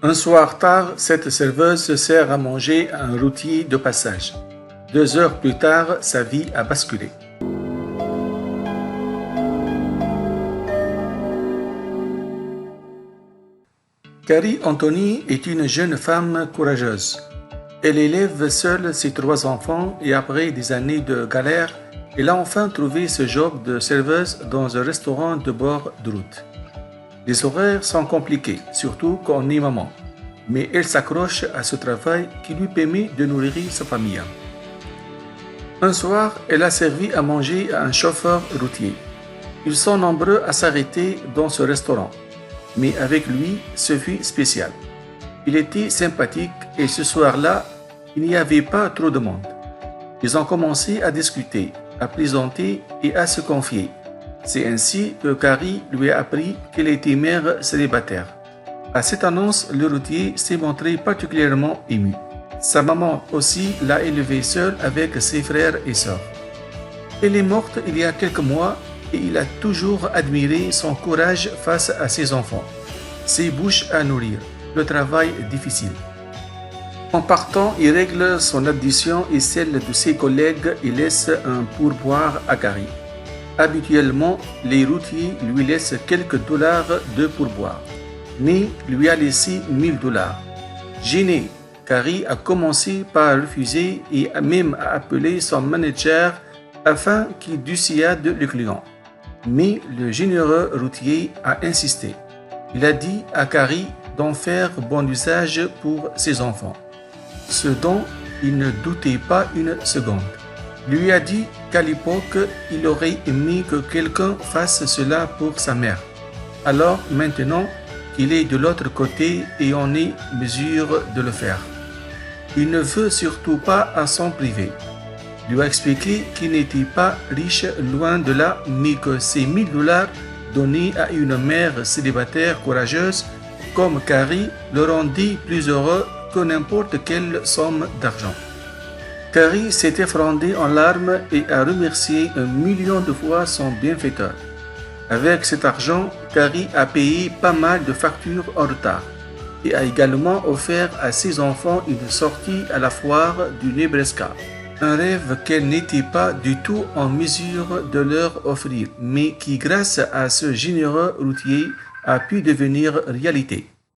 Un soir tard, cette serveuse se sert à manger à un routier de passage. 2 heures plus tard, sa vie a basculé. Carrie Anthony est une jeune femme courageuse. Elle élève seule ses 3 enfants et après des années de galère, elle a enfin trouvé ce job de serveuse dans un restaurant de bord de route. Les horaires sont compliqués, surtout quand on est maman, mais elle s'accroche à ce travail qui lui permet de nourrir sa famille. Un soir, elle a servi à manger à un chauffeur routier. Ils sont nombreux à s'arrêter dans ce restaurant, mais avec lui, ce fut spécial. Il était sympathique et ce soir-là, il n'y avait pas trop de monde. Ils ont commencé à discuter, à plaisanter et à se confier. C'est ainsi que Carrie lui a appris qu'elle était mère célibataire. À cette annonce, le routier s'est montré particulièrement ému. Sa maman aussi l'a élevée seule avec ses frères et sœurs. Elle est morte il y a quelques mois et il a toujours admiré son courage face à ses enfants, ses bouches à nourrir, le travail difficile. En partant, il règle son addition et celle de ses collègues et laisse un pourboire à Carrie. Habituellement, les routiers lui laissent quelques dollars de pourboire, mais lui a laissé $1000. Gênée, Carrie a commencé par refuser et a même appelé son manager afin qu'il dissuade le client. Mais le généreux routier a insisté. Il a dit à Carrie d'en faire bon usage pour ses enfants, ce dont il ne doutait pas une seconde. Il lui a dit qu'à l'époque, il aurait aimé que quelqu'un fasse cela pour sa mère. Alors maintenant qu'il est de l'autre côté et on est mesure de le faire. Il ne veut surtout pas à s'en priver. Il lui a expliqué qu'il n'était pas riche, loin de là, mais que ces $1000 donnés à une mère célibataire courageuse comme Carrie le rendaient plus heureux que n'importe quelle somme d'argent. Carrie s'est effondrée en larmes et a remercié 1 million de fois son bienfaiteur. Avec cet argent, Carrie a payé pas mal de factures en retard et a également offert à ses enfants une sortie à la foire du Nebraska. Un rêve qu'elle n'était pas du tout en mesure de leur offrir, mais qui, grâce à ce généreux routier, a pu devenir réalité.